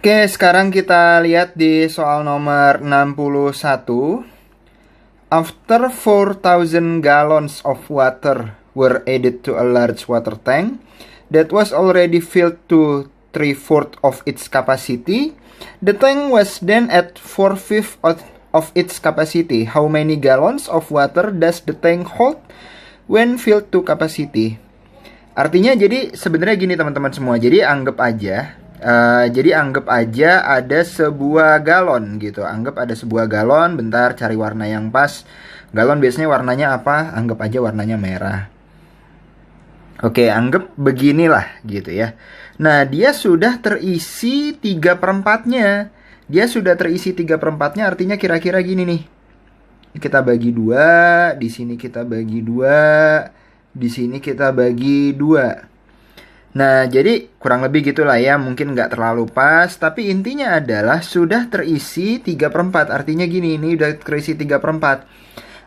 Oke, sekarang kita lihat di soal nomor 61. After 4,000 gallons of water were added to a large water tank that was already filled to 3/4 of its capacity, the tank was then at 4/5 of its capacity. How many gallons of water does the tank hold when filled to capacity? Artinya jadi sebenarnya gini teman-teman semua. Jadi anggap aja ada sebuah galon gitu. Anggap ada sebuah galon. Bentar cari warna yang pas. Galon biasanya warnanya apa? Anggap aja warnanya merah. Oke, anggap beginilah gitu ya. Nah, dia sudah terisi 3/4-nya. Dia sudah terisi 3/4-nya, artinya kira-kira gini nih. Kita bagi 2, di sini kita bagi 2, di sini kita bagi 2. Nah, jadi kurang lebih gitulah ya. Mungkin nggak terlalu pas, tapi intinya adalah sudah terisi 3/4. Artinya gini, ini udah terisi 3/4.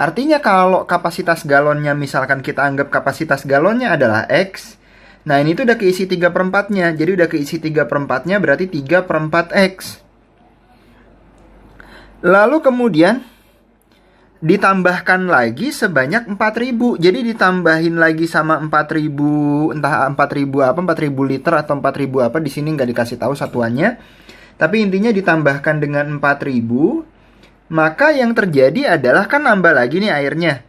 Artinya kalau kapasitas galonnya, misalkan kita anggap kapasitas galonnya adalah X. Nah, ini tuh udah keisi 3/4-nya. Jadi udah keisi 3/4-nya berarti 3/4 X. Lalu kemudian ditambahkan lagi sebanyak 4.000. Jadi ditambahin lagi sama 4.000, entah 4.000 apa, 4.000 liter atau 4.000 apa, di sini nggak dikasih tahu satuannya. Tapi intinya ditambahkan dengan 4.000, maka yang terjadi adalah kan nambah lagi nih airnya.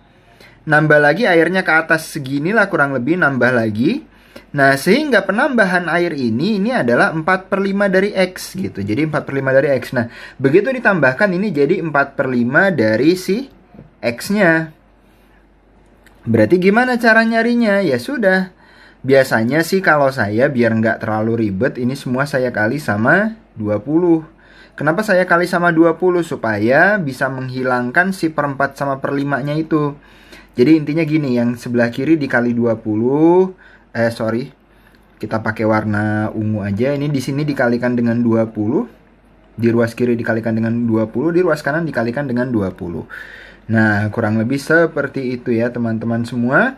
Nambah lagi airnya ke atas seginilah kurang lebih, nambah lagi. Nah, sehingga penambahan air ini adalah 4/5 dari X gitu. Jadi 4/5 dari X. Nah, begitu ditambahkan ini jadi 4/5 dari si X-nya. Berarti gimana cara nyarinya? Ya sudah. Biasanya sih kalau saya biar nggak terlalu ribet, ini semua saya kali sama 20. Kenapa saya kali sama 20? Supaya bisa menghilangkan si per4 sama per5-nya itu. Jadi intinya gini, yang sebelah kiri dikali 20. Kita pakai warna ungu aja. Ini di sini dikalikan dengan 20. Di ruas kiri dikalikan dengan 20, di ruas kanan dikalikan dengan 20. Nah, kurang lebih seperti itu ya teman-teman semua.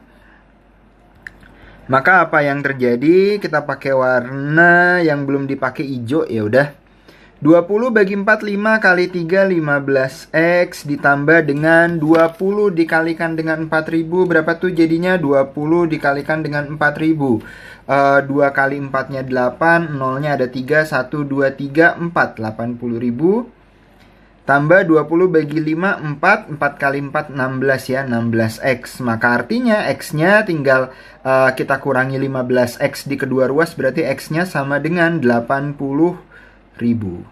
Maka apa yang terjadi? Kita pakai warna yang belum dipakai hijau, ya udah. 20 bagi 4, 5 kali 3, 15X ditambah dengan 20 dikalikan dengan 4.000. Berapa tuh jadinya? 20 dikalikan dengan 4.000. 2 kali 4-nya 8, 0-nya ada 3, 1, 2, 3, 4, 80.000. Tambah 20 bagi 5, 4, 4 kali 4, 16 ya, 16X. Maka artinya X-nya tinggal kita kurangi 15X di kedua ruas, berarti X-nya sama dengan 80.000.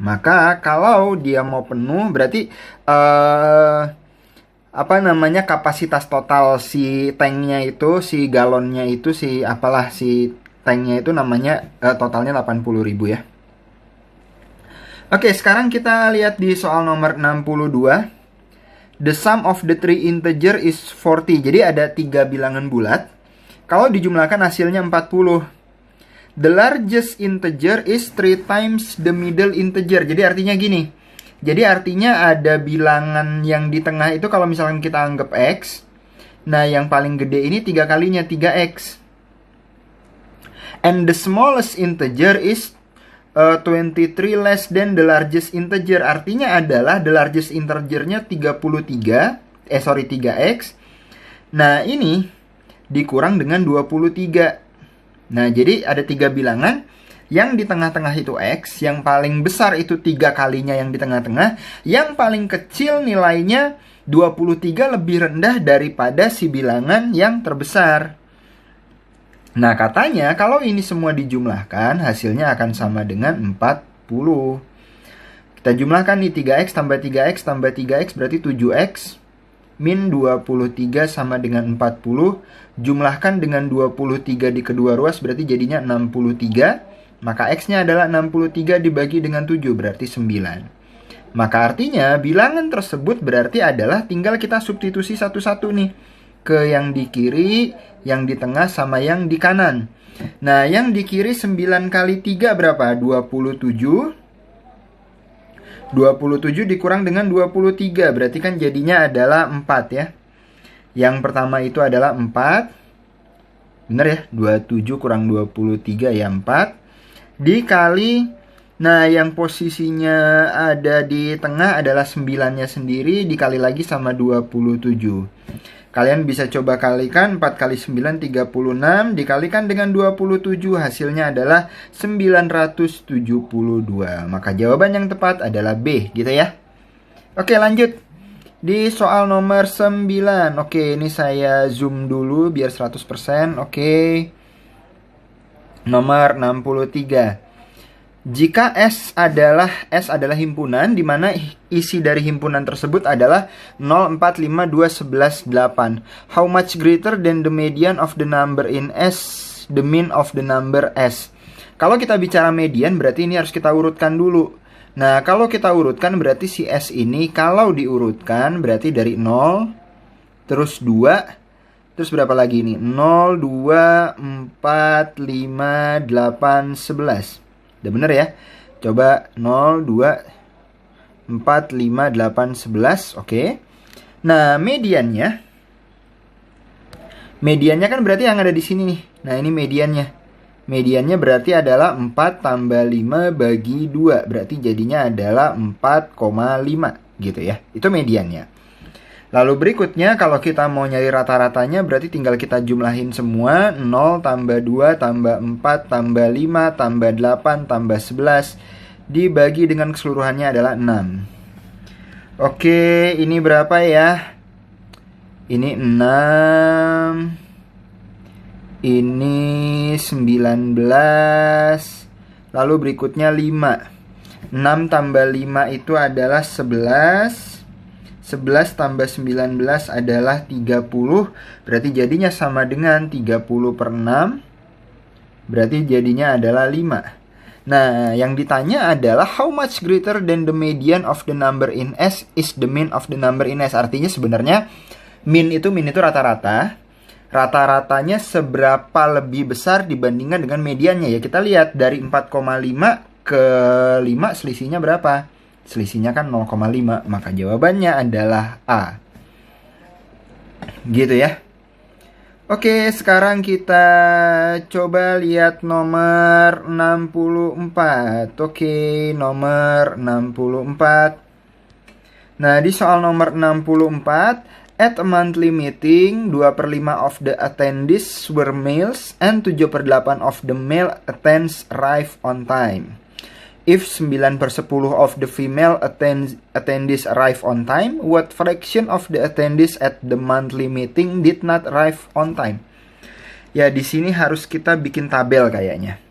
Maka kalau dia mau penuh, berarti kapasitas total si tanknya itu, si galonnya itu, si tanknya itu namanya totalnya 80.000 ya. Oke, sekarang kita lihat di soal nomor 62. The sum of the three integer is 40. Jadi ada 3 bilangan bulat. Kalau dijumlahkan hasilnya 40. The largest integer is 3 times the middle integer. Jadi artinya gini. Jadi artinya ada bilangan yang di tengah itu kalau misalkan kita anggap X. Nah, yang paling gede ini 3 kalinya, 3X. And the smallest integer is 23 less than the largest integer. Artinya adalah the largest integernya 3X. Nah, ini dikurang dengan 23. Nah, jadi ada 3 bilangan. Yang di tengah-tengah itu X, yang paling besar itu 3 kalinya yang di tengah-tengah, yang paling kecil nilainya 23 lebih rendah daripada si bilangan yang terbesar. Nah, katanya kalau ini semua dijumlahkan, hasilnya akan sama dengan 40. Kita jumlahkan nih 3X tambah 3X tambah 3X berarti 7X. Min 23 sama dengan 40. Jumlahkan dengan 23 di kedua ruas berarti jadinya 63. Maka X-nya adalah 63 dibagi dengan 7 berarti 9. Maka artinya bilangan tersebut berarti adalah tinggal kita substitusi satu-satu nih. Ke yang di kiri, yang di tengah, sama yang di kanan. Nah, yang di kiri 9 kali 3 berapa? 27. 27 dikurang dengan 23. Berarti kan jadinya adalah 4 ya. Yang pertama itu adalah 4. Bener ya? 27 kurang 23 ya 4. Dikali Nah, yang posisinya ada di tengah adalah 9-nya sendiri dikali lagi sama 27. Kalian bisa coba kalikan 4 kali 9 36 dikalikan dengan 27 hasilnya adalah 972. Maka jawaban yang tepat adalah B gitu ya. Oke, lanjut. Di soal nomor 9. Oke, ini saya zoom dulu biar 100%. Oke. Nomor 63. Jika S adalah himpunan di mana isi dari himpunan tersebut adalah 0, 4, 5, 2, 11, 8. How much greater than the median of the number in S, the mean of the number S? Kalau kita bicara median berarti ini harus kita urutkan dulu. Nah, kalau kita urutkan berarti si S ini kalau diurutkan berarti dari 0, terus 2, terus berapa lagi ini? 0, 2, 4, 5, 8, 11. Udah bener ya? Coba 0, 2, 4, 5, 8, 11. Oke. Nah, mediannya kan berarti yang ada di sini nih. Nah, ini mediannya. Mediannya berarti adalah 4 tambah 5 bagi 2. Berarti jadinya adalah 4,5 gitu ya. Itu mediannya. Lalu berikutnya kalau kita mau nyari rata-ratanya berarti tinggal kita jumlahin semua. 0 tambah 2 tambah 4 tambah 5 tambah 8 tambah 11 dibagi dengan keseluruhannya adalah 6. Oke, ini berapa ya? Ini 6. Ini 19. Lalu berikutnya 5. 6 tambah 5 itu adalah 11. 11 tambah 19 adalah 30. Berarti jadinya sama dengan 30 per 6. Berarti jadinya adalah 5. Nah, yang ditanya adalah how much greater than the median of the number in S is the mean of the number in S. Artinya sebenarnya mean itu rata-rata. Rata-ratanya seberapa lebih besar dibandingkan dengan mediannya. Ya kita lihat dari 4,5 ke 5 selisihnya berapa? Selisihnya kan 0,5. Maka jawabannya adalah A. Gitu ya. Oke, sekarang kita coba lihat nomor 64. Oke, nomor 64. Nah, di soal nomor 64, at a monthly meeting, 2/5 of the attendees were males and 7/8 of the male attends arrive on time. If 9/10 of the female attendees arrive on time, what fraction of the attendees at the monthly meeting did not arrive on time? Ya, di sini harus kita bikin tabel kayaknya.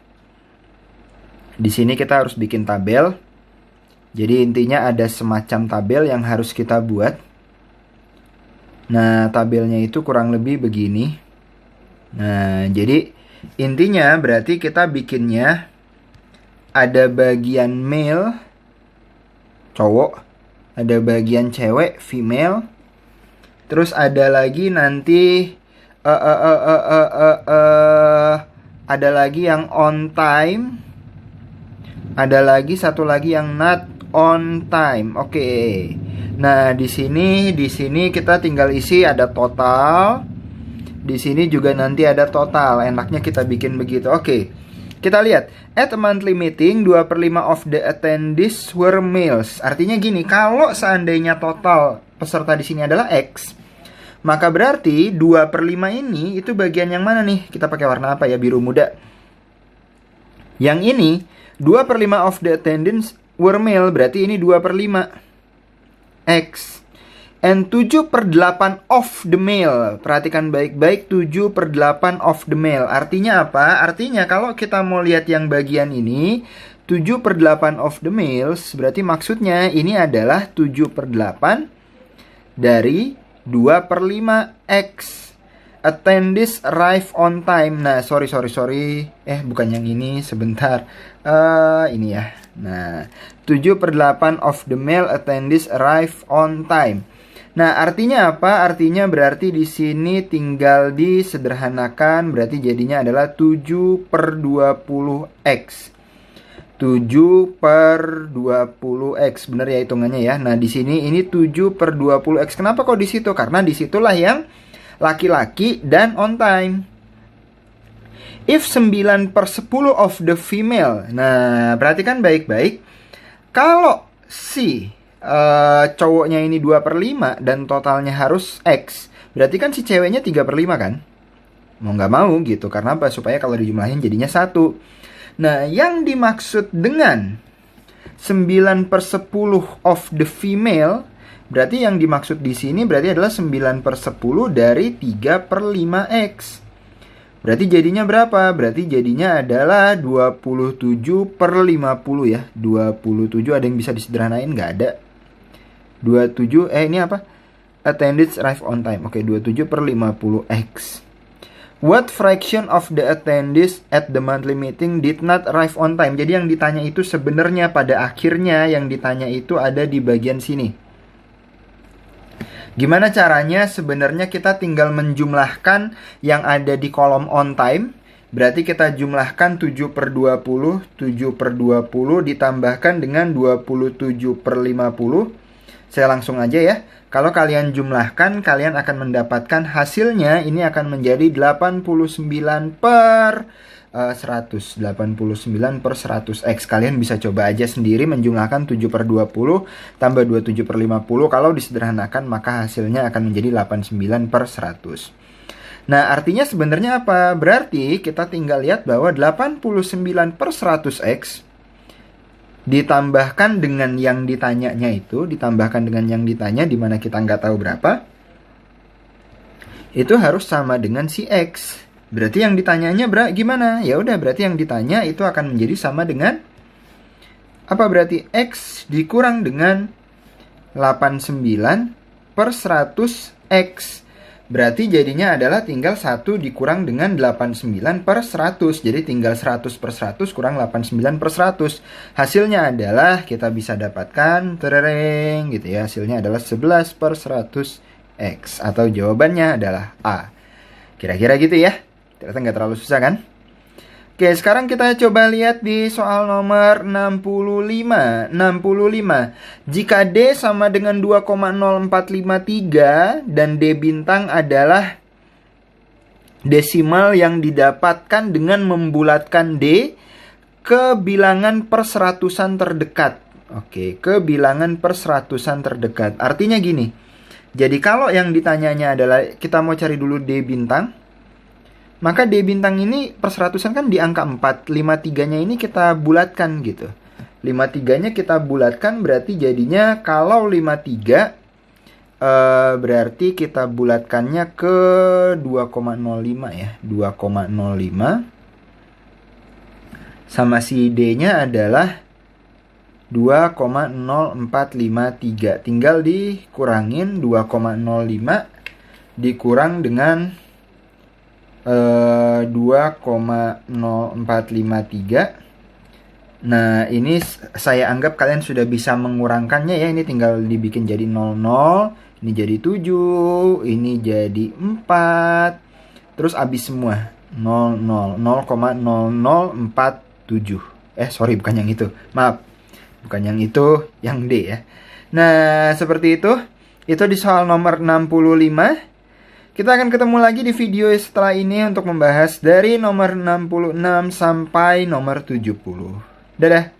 Di sini kita harus bikin tabel. Jadi intinya ada semacam tabel yang harus kita buat. Nah, tabelnya itu kurang lebih begini. Nah, jadi intinya berarti kita bikinnya ada bagian male, cowok, ada bagian cewek, female, terus ada lagi nanti ada lagi yang on time, ada lagi satu lagi yang not on time. Oke. Nah, di sini kita tinggal isi ada total. Di sini juga nanti ada total. Enaknya kita bikin begitu. Oke. Kita lihat, at a monthly meeting, 2/5 of the attendees were males. Artinya gini, kalau seandainya total peserta di sini adalah X, maka berarti 2/5 ini itu bagian yang mana nih? Kita pakai warna apa ya? Biru muda. Yang ini, 2/5 of the attendees were male, berarti ini 2/5 X. And 7/8 of the male. Perhatikan baik-baik, 7/8 of the male. Artinya apa? Artinya kalau kita mau lihat yang bagian ini, 7/8 of the males, berarti maksudnya ini adalah 7/8 dari 2/5 X. Attendees arrive on time. Nah, sorry. Bukan yang ini, sebentar. Ini ya. Nah, 7/8 of the male attendees arrive on time. Nah, artinya apa? Artinya berarti di sini tinggal disederhanakan, berarti jadinya adalah 7/20X. 7/20X, bener ya hitungannya ya. Nah, di sini ini 7/20X. Kenapa kok di situ? Karena disitulah yang laki-laki dan on time. If 9/10 of the female. Nah, perhatikan baik-baik. Kalau si cowoknya ini 2/5 dan totalnya harus X, berarti kan si ceweknya 3/5 kan? Mau nggak mau gitu. Karena apa? Supaya kalau dijumlahin jadinya 1. Nah, yang dimaksud dengan 9/10 of the female, berarti yang dimaksud di sini berarti adalah 9/10 dari 3/5X. Berarti jadinya berapa? Berarti jadinya adalah 27/50 ya. 27 ada yang bisa disederhanain? Nggak ada. 27, ini apa? Attendance arrive on time. Oke, 27/50X. What fraction of the attendees at the monthly meeting did not arrive on time? Jadi yang ditanya itu sebenarnya pada akhirnya yang ditanya itu ada di bagian sini. Gimana caranya? Sebenarnya kita tinggal menjumlahkan yang ada di kolom on time. Berarti kita jumlahkan 7/20, 7/20 ditambahkan dengan 27/50. Saya langsung aja ya. Kalau kalian jumlahkan, kalian akan mendapatkan hasilnya. Ini akan menjadi 89/100. 89/100X. Kalian bisa coba aja sendiri menjumlahkan 7/20 tambah 27/50. Kalau disederhanakan, maka hasilnya akan menjadi 89/100. Nah, artinya sebenarnya apa? Berarti kita tinggal lihat bahwa 89/100X ditambahkan dengan yang ditanyanya itu, ditambahkan dengan yang ditanya di mana kita nggak tahu berapa, itu harus sama dengan si X. Berarti yang ditanyanya gimana? Ya udah, berarti yang ditanya itu akan menjadi sama dengan apa? Berarti X dikurang dengan 89/100X. Berarti jadinya adalah tinggal 1 dikurang dengan 89/100. Jadi tinggal 100/100 kurang 89/100. Hasilnya adalah kita bisa dapatkan tereng gitu ya. Hasilnya adalah 11/100X. Atau jawabannya adalah A. Kira-kira gitu ya. Ternyata nggak terlalu susah kan? Oke, sekarang kita coba lihat di soal nomor 65. 65. Jika D sama dengan 2,0453 dan D bintang adalah desimal yang didapatkan dengan membulatkan D ke bilangan perseratusan terdekat. Oke, ke bilangan perseratusan terdekat. Artinya gini. Jadi kalau yang ditanyanya adalah kita mau cari dulu D bintang, maka D bintang ini perseratusan kan di angka 4. 53-nya ini kita bulatkan gitu. 53-nya kita bulatkan berarti jadinya kalau 53 berarti kita bulatkannya ke 2,05 ya. 2,05 sama si D-nya adalah 2,0453. Tinggal dikurangin 2,05 dikurang dengan 2,0453. Nah, ini saya anggap kalian sudah bisa mengurangkannya ya. Ini tinggal dibikin jadi 00, ini jadi 7, ini jadi 4. Terus habis semua. 0,0047. Sorry, bukan yang itu. Maaf. Bukan yang itu, yang D ya. Nah, seperti itu. Itu di soal nomor 65. Kita akan ketemu lagi di video setelah ini untuk membahas dari nomor 66 sampai nomor 70. Dadah!